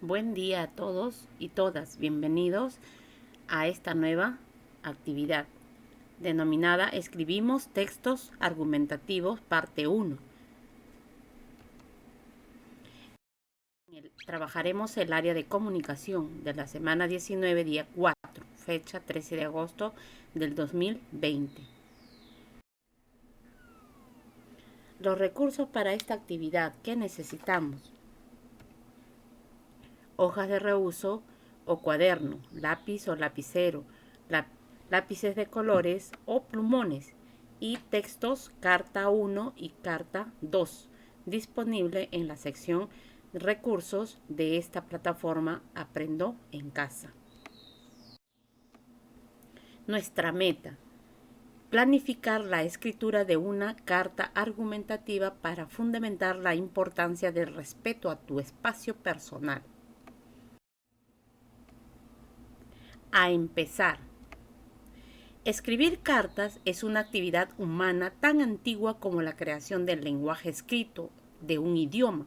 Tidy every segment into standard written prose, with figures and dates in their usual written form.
Buen día a todos y todas. Bienvenidos a esta nueva actividad denominada Escribimos textos argumentativos, parte 1. Trabajaremos el área de comunicación de la semana 19, día 4, fecha 13 de agosto del 2020. Los recursos para esta actividad que necesitamos: hojas de reuso o cuaderno, lápiz o lapicero, lápices de colores o plumones y textos carta 1 y carta 2, disponible en la sección recursos de esta plataforma Aprendo en Casa. Nuestra meta: planificar la escritura de una carta argumentativa para fundamentar la importancia del respeto a tu espacio personal. A empezar. Escribir cartas es una actividad humana tan antigua como la creación del lenguaje escrito de un idioma.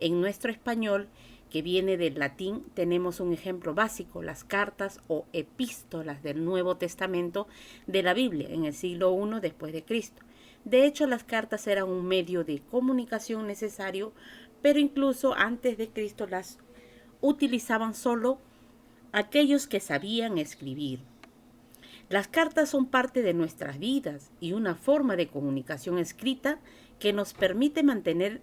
En nuestro español, que viene del latín, tenemos un ejemplo básico: las cartas o epístolas del Nuevo Testamento de la Biblia en el siglo I después de Cristo. De hecho, las cartas eran un medio de comunicación necesario, pero incluso antes de Cristo las utilizaban solo aquellos que sabían escribir. Las cartas son parte de nuestras vidas y una forma de comunicación escrita que nos permite mantener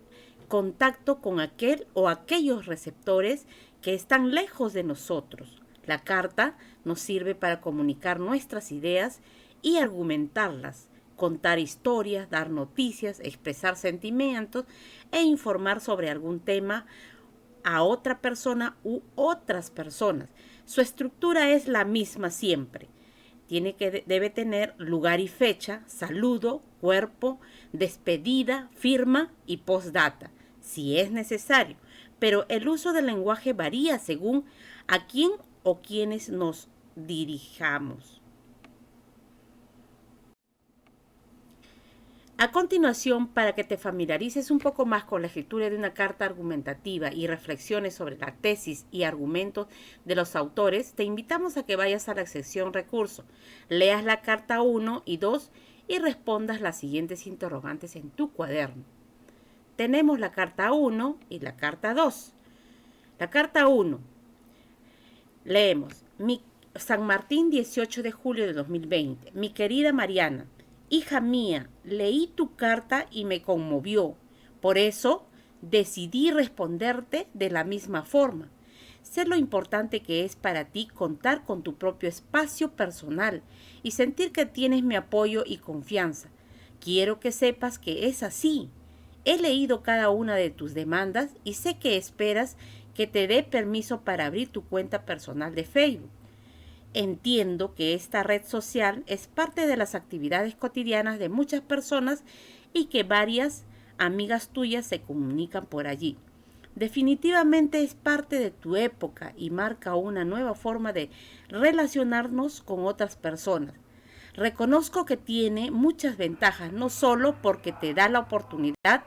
contacto con aquel o aquellos receptores que están lejos de nosotros. La carta nos sirve para comunicar nuestras ideas y argumentarlas, contar historias, dar noticias, expresar sentimientos e informar sobre algún tema a otra persona u otras personas. Su estructura es la misma siempre. Debe tener lugar y fecha, saludo, cuerpo, despedida, firma y postdata, si es necesario, pero el uso del lenguaje varía según a quién o quienes nos dirijamos. A continuación, para que te familiarices un poco más con la escritura de una carta argumentativa y reflexiones sobre la tesis y argumentos de los autores, te invitamos a que vayas a la sección Recursos, leas la carta 1 y 2 y respondas las siguientes interrogantes en tu cuaderno. Tenemos la carta 1 y la carta 2. La carta 1. Leemos: San Martín, 18 de julio de 2020. Mi querida Mariana, hija mía, leí tu carta y me conmovió. Por eso decidí responderte de la misma forma. Sé lo importante que es para ti contar con tu propio espacio personal y sentir que tienes mi apoyo y confianza. Quiero que sepas que es así. He leído cada una de tus demandas y sé que esperas que te dé permiso para abrir tu cuenta personal de Facebook. Entiendo que esta red social es parte de las actividades cotidianas de muchas personas y que varias amigas tuyas se comunican por allí. Definitivamente es parte de tu época y marca una nueva forma de relacionarnos con otras personas. Reconozco que tiene muchas ventajas, no solo porque te da la oportunidad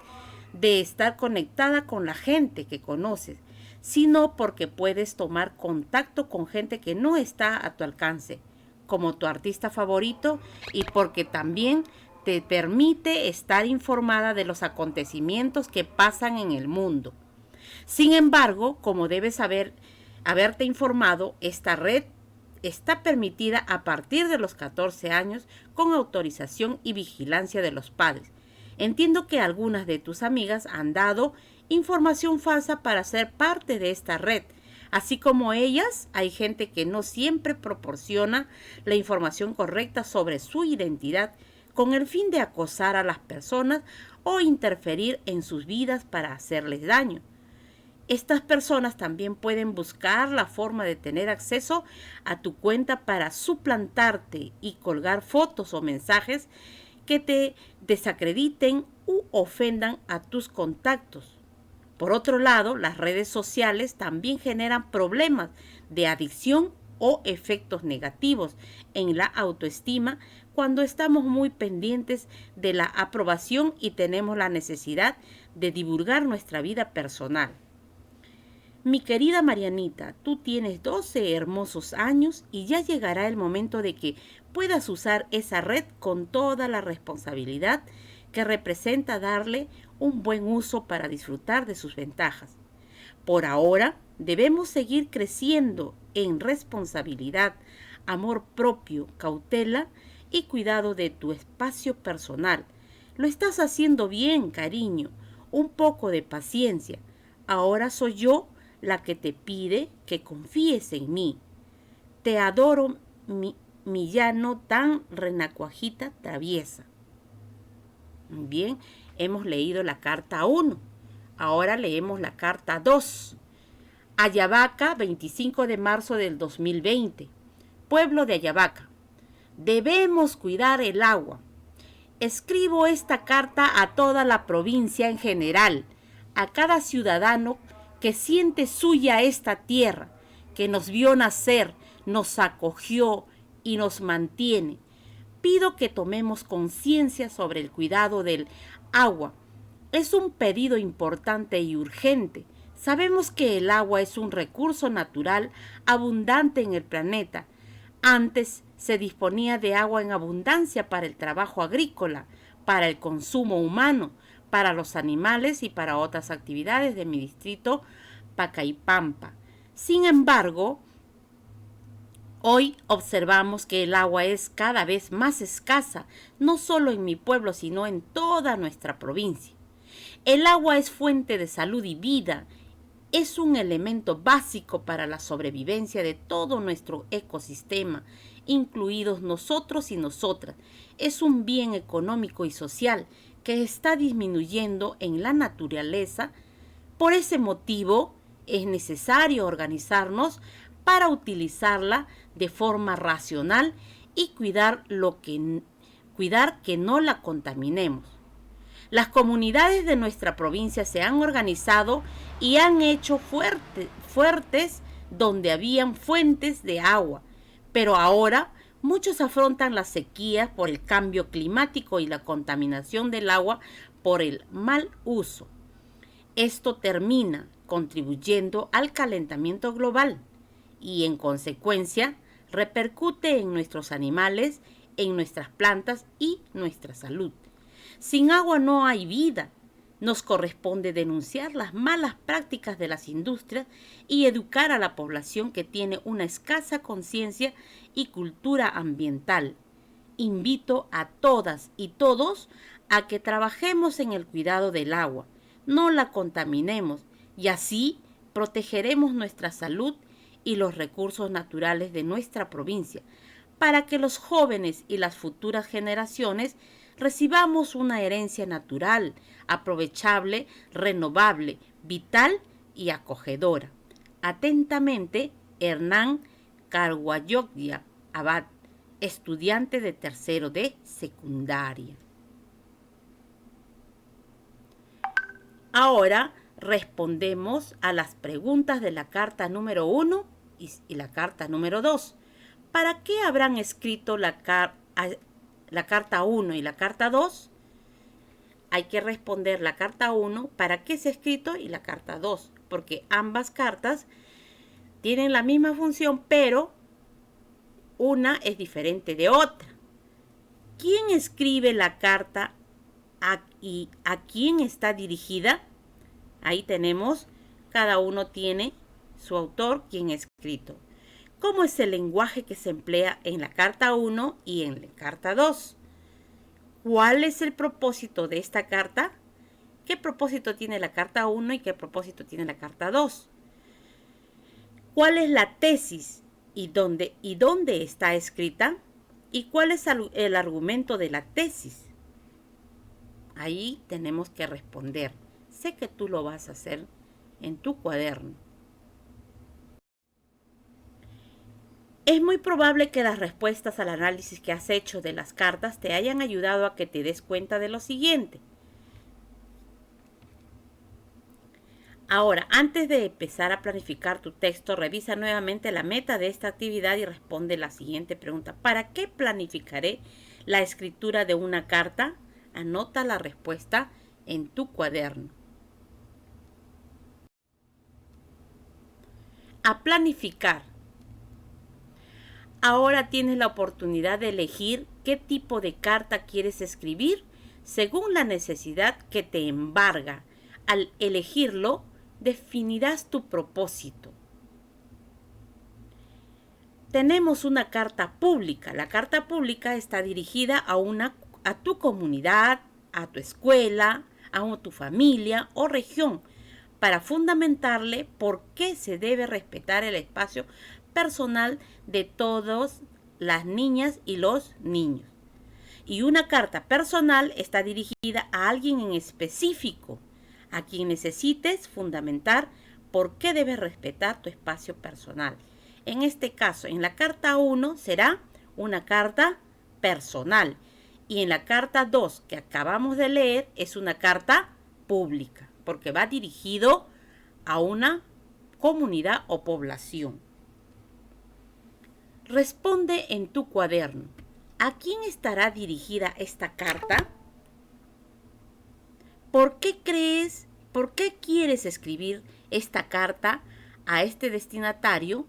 de estar conectada con la gente que conoces, sino porque puedes tomar contacto con gente que no está a tu alcance, como tu artista favorito, y porque también te permite estar informada de los acontecimientos que pasan en el mundo. Sin embargo, como debes haberte informado, esta red está permitida a partir de los 14 años con autorización y vigilancia de los padres. Entiendo que algunas de tus amigas han dado información falsa para ser parte de esta red. Así como ellas, hay gente que no siempre proporciona la información correcta sobre su identidad con el fin de acosar a las personas o interferir en sus vidas para hacerles daño. Estas personas también pueden buscar la forma de tener acceso a tu cuenta para suplantarte y colgar fotos o mensajes que te desacrediten u ofendan a tus contactos. Por otro lado, las redes sociales también generan problemas de adicción o efectos negativos en la autoestima cuando estamos muy pendientes de la aprobación y tenemos la necesidad de divulgar nuestra vida personal. Mi querida Marianita, tú tienes 12 hermosos años y ya llegará el momento de que puedas usar esa red con toda la responsabilidad que representa darle un buen uso para disfrutar de sus ventajas. Por ahora, debemos seguir creciendo en responsabilidad, amor propio, cautela y cuidado de tu espacio personal. Lo estás haciendo bien, cariño. Un poco de paciencia. Ahora soy yo la que te pide que confíes en mí. Te adoro, mi llano tan renacuajita traviesa. Bien, hemos leído la carta 1. Ahora leemos la carta 2. Ayabaca, 25 de marzo del 2020. Pueblo de Ayabaca. Debemos cuidar el agua. Escribo esta carta a toda la provincia en general, a cada ciudadano que siente suya esta tierra, que nos vio nacer, nos acogió y nos mantiene. Pido que tomemos conciencia sobre el cuidado del agua. Es un pedido importante y urgente. Sabemos que el agua es un recurso natural abundante en el planeta. Antes se disponía de agua en abundancia para el trabajo agrícola, para el consumo humano, para los animales y para otras actividades de mi distrito Pacaipampa. Sin embargo, hoy observamos que el agua es cada vez más escasa, no solo en mi pueblo, sino en toda nuestra provincia. El agua es fuente de salud y vida, es un elemento básico para la sobrevivencia de todo nuestro ecosistema, incluidos nosotros y nosotras. Es un bien económico y social que está disminuyendo en la naturaleza. Por ese motivo, es necesario organizarnos para utilizarla de forma racional y cuidar que no la contaminemos. Las comunidades de nuestra provincia se han organizado y han hecho fuertes donde habían fuentes de agua, pero ahora muchos afrontan la sequía por el cambio climático y la contaminación del agua por el mal uso. Esto termina contribuyendo al calentamiento global y en consecuencia repercute en nuestros animales, en nuestras plantas y nuestra salud. Sin agua no hay vida. Nos corresponde denunciar las malas prácticas de las industrias y educar a la población que tiene una escasa conciencia y cultura ambiental. Invito a todas y todos a que trabajemos en el cuidado del agua, no la contaminemos y así protegeremos nuestra salud y los recursos naturales de nuestra provincia, para que los jóvenes y las futuras generaciones recibamos una herencia natural, aprovechable, renovable, vital y acogedora. Atentamente, Hernán Carguayodia Abad, estudiante de tercero de secundaria. Ahora respondemos a las preguntas de la carta número 1 y la carta número 2. ¿Para qué habrán escrito la carta 1 y la carta 2? Hay que responder la carta 1, ¿para qué se ha escrito? Y la carta 2, porque ambas cartas tienen la misma función, pero una es diferente de otra. ¿Quién escribe la carta y a quién está dirigida? Ahí tenemos, cada uno tiene su autor, quien ha escrito. ¿Cómo es el lenguaje que se emplea en la carta 1 y en la carta 2? ¿Cuál es el propósito de esta carta? ¿Qué propósito tiene la carta 1 y qué propósito tiene la carta 2? ¿Cuál es la tesis y dónde está escrita? ¿Y cuál es el argumento de la tesis? Ahí tenemos que responder. Sé que tú lo vas a hacer en tu cuaderno. Es muy probable que las respuestas al análisis que has hecho de las cartas te hayan ayudado a que te des cuenta de lo siguiente. Ahora, antes de empezar a planificar tu texto, revisa nuevamente la meta de esta actividad y responde la siguiente pregunta. ¿Para qué planificaré la escritura de una carta? Anota la respuesta en tu cuaderno. a planificar. Ahora tienes la oportunidad de elegir qué tipo de carta quieres escribir según la necesidad que te embarga. Al elegirlo, definirás tu propósito. Tenemos una carta pública. La carta pública está dirigida a tu comunidad, a tu escuela, a tu familia o región, para fundamentarle por qué se debe respetar el espacio personal de todas las niñas y los niños. Y una carta personal está dirigida a alguien en específico, a quien necesites fundamentar por qué debes respetar tu espacio personal. En este caso, en la carta 1 será una carta personal y en la carta 2 que acabamos de leer es una carta pública, porque va dirigido a una comunidad o población. Responde en tu cuaderno. ¿A quién estará dirigida esta carta? ¿Por qué quieres escribir esta carta a este destinatario?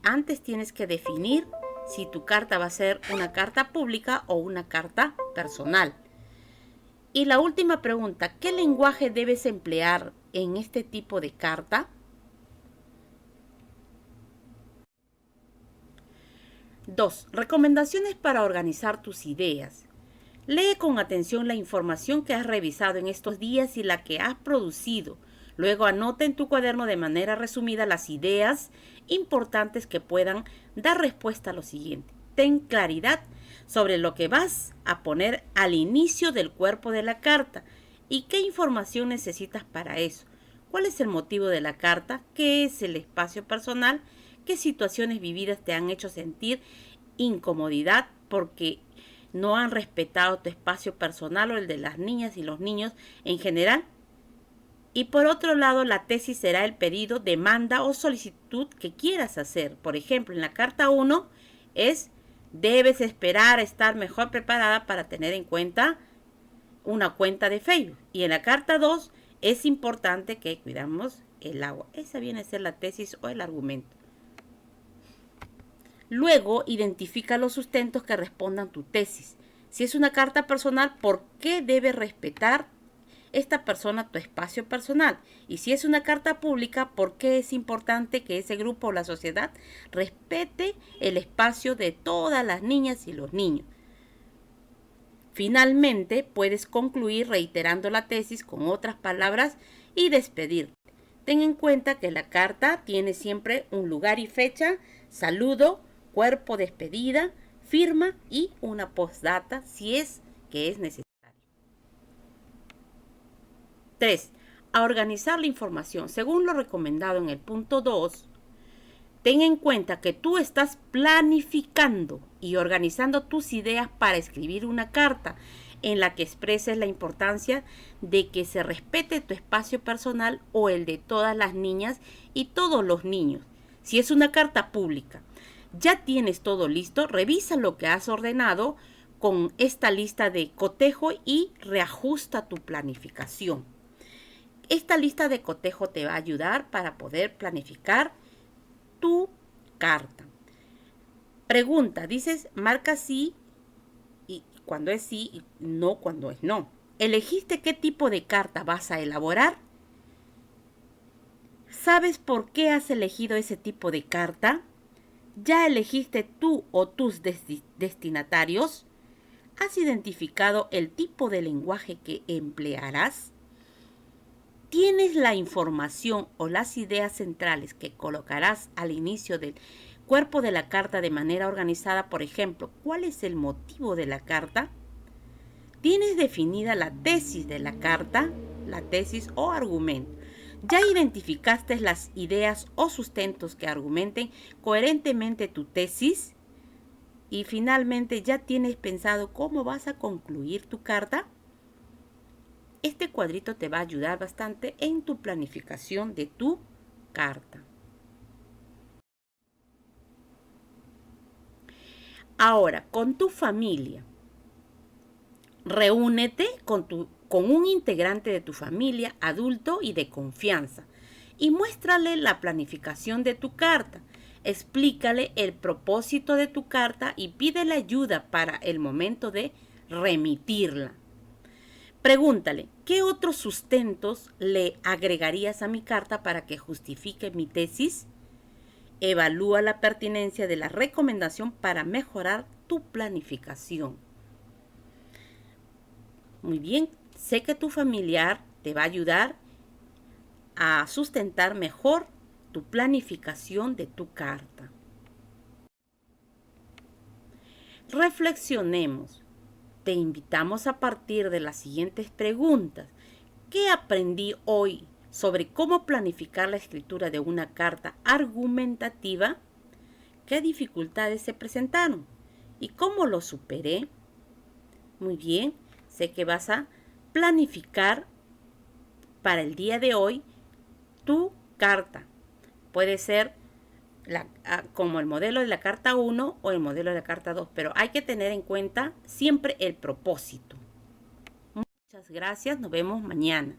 Antes tienes que definir si tu carta va a ser una carta pública o una carta personal. Y la última pregunta, ¿qué lenguaje debes emplear en este tipo de carta? 2. Recomendaciones para organizar tus ideas. Lee con atención la información que has revisado en estos días y la que has producido. Luego anota en tu cuaderno de manera resumida las ideas importantes que puedan dar respuesta a lo siguiente. Ten claridad sobre lo que vas a poner al inicio del cuerpo de la carta y qué información necesitas para eso. ¿Cuál es el motivo de la carta? ¿Qué es el espacio personal? ¿Qué situaciones vividas te han hecho sentir incomodidad porque no han respetado tu espacio personal o el de las niñas y los niños en general? Y por otro lado, la tesis será el pedido, demanda o solicitud que quieras hacer. Por ejemplo, en la carta 1 debes esperar a estar mejor preparada para tener en cuenta una cuenta de Facebook. Y en la carta 2 es importante que cuidamos el agua. Esa viene a ser la tesis o el argumento. Luego, identifica los sustentos que respondan a tu tesis. Si es una carta personal, ¿por qué debe respetar esta persona tu espacio personal? Y si es una carta pública, ¿por qué es importante que ese grupo o la sociedad respete el espacio de todas las niñas y los niños? Finalmente, puedes concluir reiterando la tesis con otras palabras y despedirte. Ten en cuenta que la carta tiene siempre un lugar y fecha, saludo, cuerpo, despedida, firma y una postdata si es que es necesario. 3. A organizar la información. Según lo recomendado en el punto 2, ten en cuenta que tú estás planificando y organizando tus ideas para escribir una carta en la que expreses la importancia de que se respete tu espacio personal o el de todas las niñas y todos los niños. Si es una carta pública, ya tienes todo listo, revisa lo que has ordenado con esta lista de cotejo y reajusta tu planificación. Esta lista de cotejo te va a ayudar para poder planificar tu carta. Pregunta, marca sí y cuando es sí y no cuando es no. ¿Elegiste qué tipo de carta vas a elaborar? ¿Sabes por qué has elegido ese tipo de carta? ¿Ya elegiste tú o tus destinatarios? ¿Has identificado el tipo de lenguaje que emplearás? ¿Tienes la información o las ideas centrales que colocarás al inicio del cuerpo de la carta de manera organizada? Por ejemplo, ¿cuál es el motivo de la carta? ¿Tienes definida la tesis de la carta? La tesis o argumento. ¿Ya identificaste las ideas o sustentos que argumenten coherentemente tu tesis? Y finalmente, ¿ya tienes pensado cómo vas a concluir tu carta? Este cuadrito te va a ayudar bastante en tu planificación de tu carta. Ahora, con tu familia, reúnete con un integrante de tu familia, adulto y de confianza, y muéstrale la planificación de tu carta. Explícale el propósito de tu carta y pídele ayuda para el momento de remitirla. Pregúntale, ¿qué otros sustentos le agregarías a mi carta para que justifique mi tesis? Evalúa la pertinencia de la recomendación para mejorar tu planificación. Muy bien, sé que tu familiar te va a ayudar a sustentar mejor tu planificación de tu carta. Reflexionemos. Te invitamos a partir de las siguientes preguntas. ¿Qué aprendí hoy sobre cómo planificar la escritura de una carta argumentativa? ¿Qué dificultades se presentaron? ¿Y cómo lo superé? Muy bien, sé que vas a planificar para el día de hoy tu carta. Puede ser como el modelo de la carta 1 o el modelo de la carta 2, pero hay que tener en cuenta siempre el propósito. Muchas gracias, nos vemos mañana.